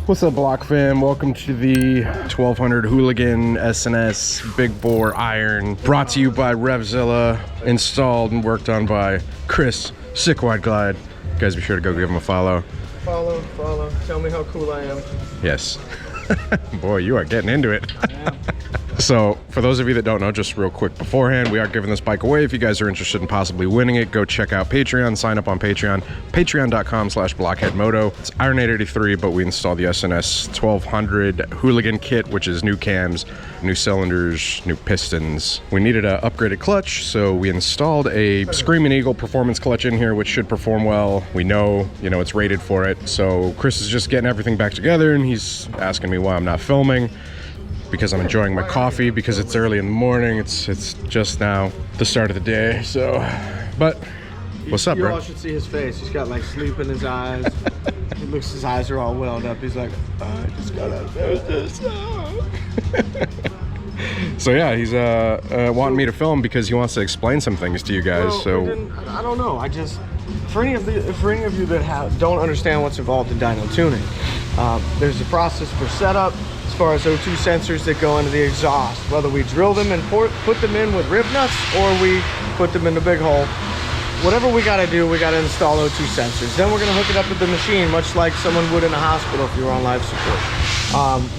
What's up, Block fam? Welcome to the 1200 Hooligan S&S Big Bore Iron, brought to you by Revzilla, installed and worked on by Chris, Sick Wide Glide. You guys be sure to go give him a follow. Follow. Tell me how cool I am. Yes. Boy, you are getting into it. I am. So, for those of you that don't know, just real quick beforehand, we are giving this bike away. If you guys are interested in possibly winning it, go check out Patreon, sign up on Patreon, patreon.com/blockheadmoto. It's Iron 883, but we installed the S&S 1200 Hooligan kit, which is new cams, new cylinders, new pistons. We needed an upgraded clutch, so we installed a Screaming Eagle performance clutch in here, which should perform well. We know, it's rated for it. So Chris is just getting everything back together, and he's asking me why I'm not filming. Because I'm enjoying my coffee, because it's early in the morning. It's just now the start of the day. So, but what's up, bro? You all should see his face. He's got like sleep in his eyes. His eyes are all welled up. He's like, I just gotta finish this. So yeah, he's wanting me to film because he wants to explain some things to you guys. Well, I don't know. For any of you that don't understand what's involved in dyno tuning, there's a process for setup. As far as O2 sensors that go into the exhaust, whether we drill them and put them in with rib nuts or we put them in the big hole, whatever we got to do, we got to install O2 sensors. Then we're going to hook it up with the machine, much like someone would in a hospital if you were on life support.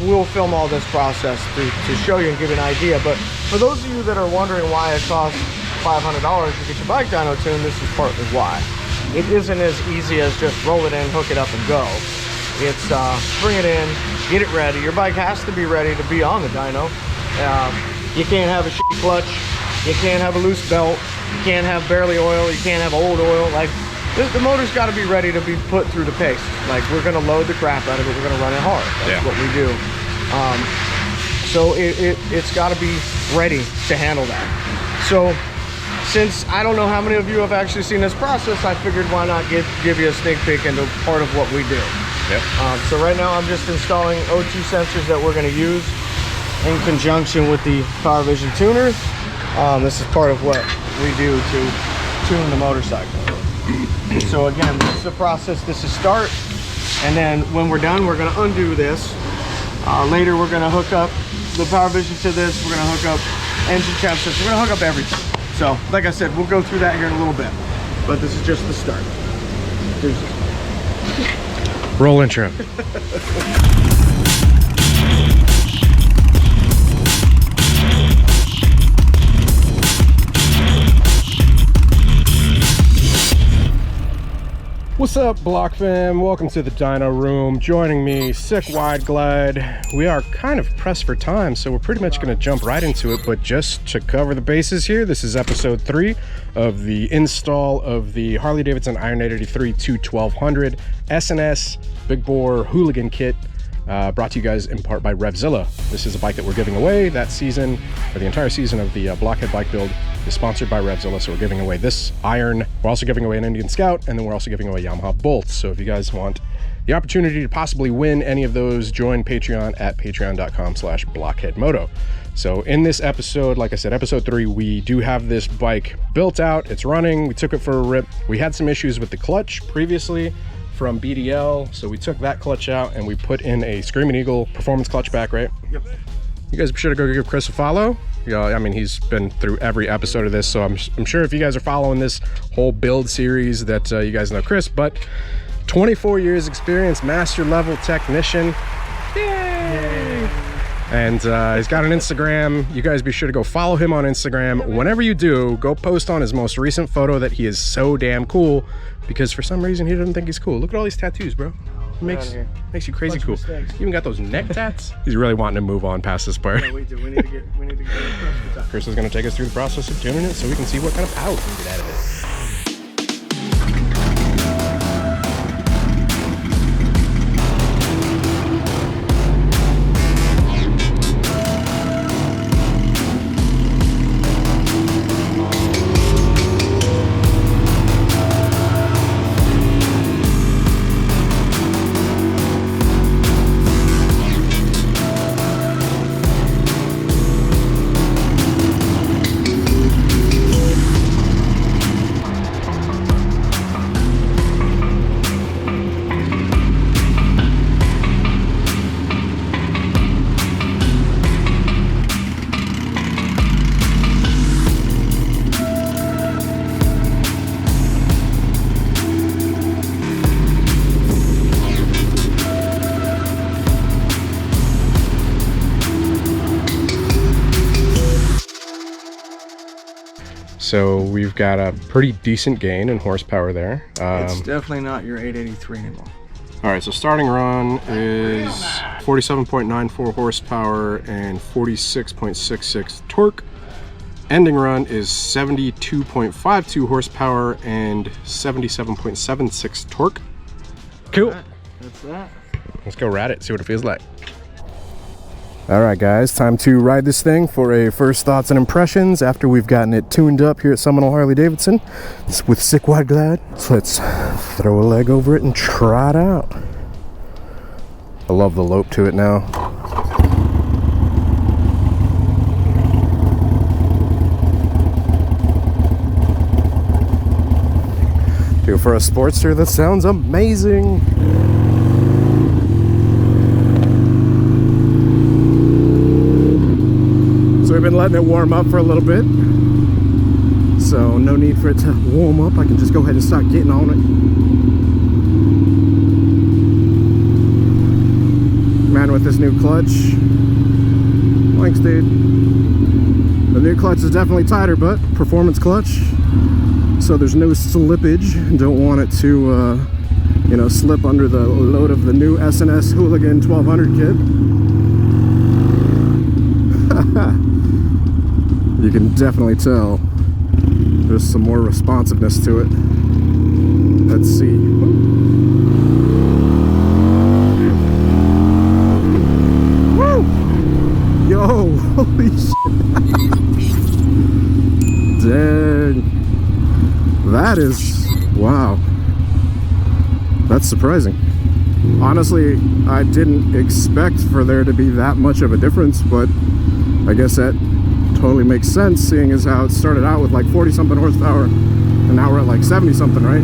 We'll film all this process to show you and give you an idea. But for those of you that are wondering why it costs $500 to get your bike dyno tuned, this is partly why. It isn't as easy as just roll it in, hook it up, and go. It's bring it in, get it ready. Your bike has to be ready to be on the dyno. You can't have a shitty clutch. You can't have a loose belt. You can't have barely oil. You can't have old oil. Like, the motor's got to be ready to be put through the pace. Like, we're going to load the crap out of it. We're going to run it hard. That's what we do. So it's got to be ready to handle that. So since I don't know how many of you have actually seen this process, I figured why not give you a sneak peek into part of what we do. Yep. So right now I'm just installing O2 sensors that we're going to use in conjunction with the Power Vision tuner. This is part of what we do to tune the motorcycle. So again, this is the process. This is start, and then when we're done, we're going to undo this. Later we're going to hook up the Power Vision to this. We're going to hook up engine temp sensor. We're going to hook up everything. So like I said, we'll go through that here in a little bit, but this is just the start. Roll intro. What's up, Block fam? Welcome to the dyno room. Joining me, Sick Wide Glide. We are kind of pressed for time, so we're pretty much going to jump right into it. But just to cover the bases here, this is episode 3 of the install of the Harley-Davidson Iron 883 1200 S&S Big Bore Hooligan kit, brought to you guys in part by Revzilla. This is a bike that we're giving away that season, or the entire season of the Blockhead bike build is sponsored by Revzilla, so we're giving away this Iron. We're also giving away an Indian Scout, and then we're also giving away Yamaha Bolt. So if you guys want the opportunity to possibly win any of those, join Patreon at patreon.com/blockheadmoto. So in this episode, like I said, episode 3, we do have this bike built out. It's running. We took it for a rip. We had some issues with the clutch previously from BDL, so we took that clutch out and we put in a Screaming Eagle performance clutch back, right? Yep. You guys be sure to go give Chris a follow. I mean, he's been through every episode of this, so I'm sure if you guys are following this whole build series that you guys know Chris. But 24 years experience, master level technician. Yay! And he's got an Instagram. You guys be sure to go follow him on Instagram. Whenever you do, go post on his most recent photo that he is so damn cool, because for some reason he doesn't think he's cool. Look at all these tattoos, bro. Makes you crazy cool. You even got those neck tats. He's really wanting to move on past this part. Yeah, we do. We need to get Chris is going to take us through the process of tuning it so we can see what kind of power we can get out of it. So we've got a pretty decent gain in horsepower there. It's definitely not your 883 anymore. All right, so starting run is 47.94 horsepower and 46.66 torque. Ending run is 72.52 horsepower and 77.76 torque. Cool. That's that. Let's go ride it, see what it feels like. All right, guys, time to ride this thing for a first thoughts and impressions after we've gotten it tuned up here at Seminole Harley-Davidson. It's with Sick Wide Glide. So let's throw a leg over it and try it out. I love the lope to it now. Dude, for a Sportster, that sounds amazing. So we've been letting it warm up for a little bit. So no need for it to warm up. I can just go ahead and start getting on it. Man, with this new clutch. Thanks, dude. The new clutch is definitely tighter, but performance clutch. So there's no slippage. Don't want it to, you know, slip under the load of the new S&S Hooligan 1200 kit. You can definitely tell there's some more responsiveness to it. Let's see. Woo! Yo, holy shit. Dang. That is, wow. That's surprising. Honestly, I didn't expect for there to be that much of a difference, but I guess that totally makes sense, seeing as how it started out with like 40 something horsepower and now we're at like 70 something, right?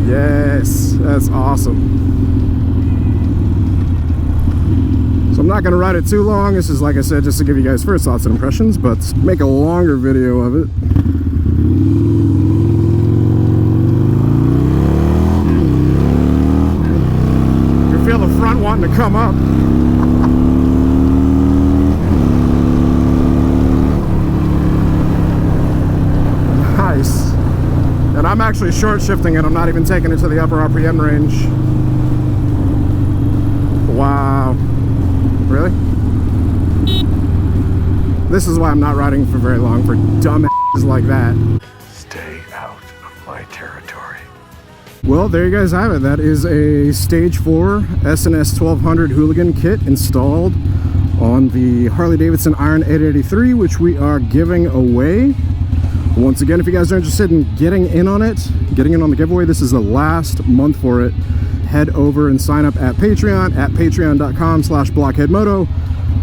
Yes, that's awesome. So I'm not gonna ride it too long. This is, like I said, just to give you guys first thoughts and impressions, but make a longer video of it. Feel the front wanting to come up. Nice. And I'm actually short shifting it. I'm not even taking it to the upper RPM range. Wow. Really? This is why I'm not riding for very long, for dumb asses like that. Stay out of my territory. Well, there you guys have it. That is a Stage 4 S&S 1200 Hooligan kit installed on the Harley-Davidson Iron 883, which we are giving away. Once again, if you guys are interested in getting in on it, getting in on the giveaway, this is the last month for it. Head over and sign up at Patreon at patreon.com/blockheadmoto.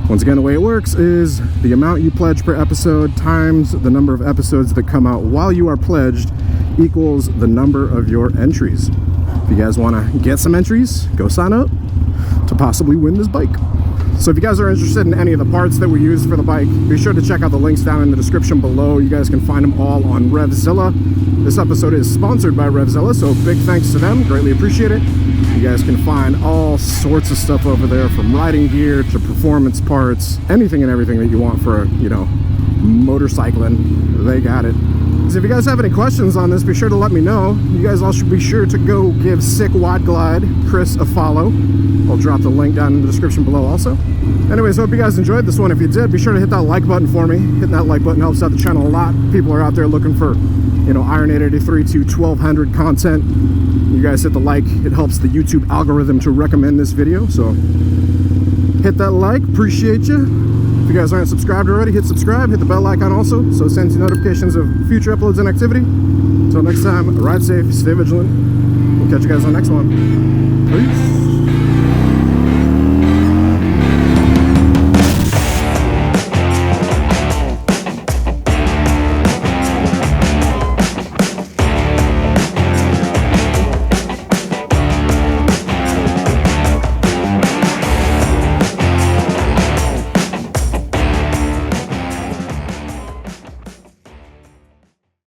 Once again, the way it works is the amount you pledge per episode times the number of episodes that come out while you are pledged equals the number of your entries. If you guys want to get some entries, go sign up to possibly win this bike. So if you guys are interested in any of the parts that we use for the bike, be sure to check out the links down in the description below. You guys can find them all on RevZilla. This episode is sponsored by RevZilla, so big thanks to them. Greatly appreciate it. You guys can find all sorts of stuff over there, from riding gear to performance parts, anything and everything that you want for, you know, motorcycling. They got it. So if you guys have any questions on this, be sure to let me know. You guys all should be sure to go give Sick Wide Glide Chris a follow. I'll drop the link down in the description below also. Anyways, hope you guys enjoyed this one. If you did, be sure to hit that like button for me. Hitting that like button helps out the channel a lot. People are out there looking for, you know, Iron 883 to 1200 content. You guys hit the like. It helps the YouTube algorithm to recommend this video. So hit that like. Appreciate you. If you guys aren't subscribed already, hit subscribe. Hit the bell icon also, so it sends you notifications of future uploads and activity. Until next time, ride safe, stay vigilant. We'll catch you guys on the next one. Peace.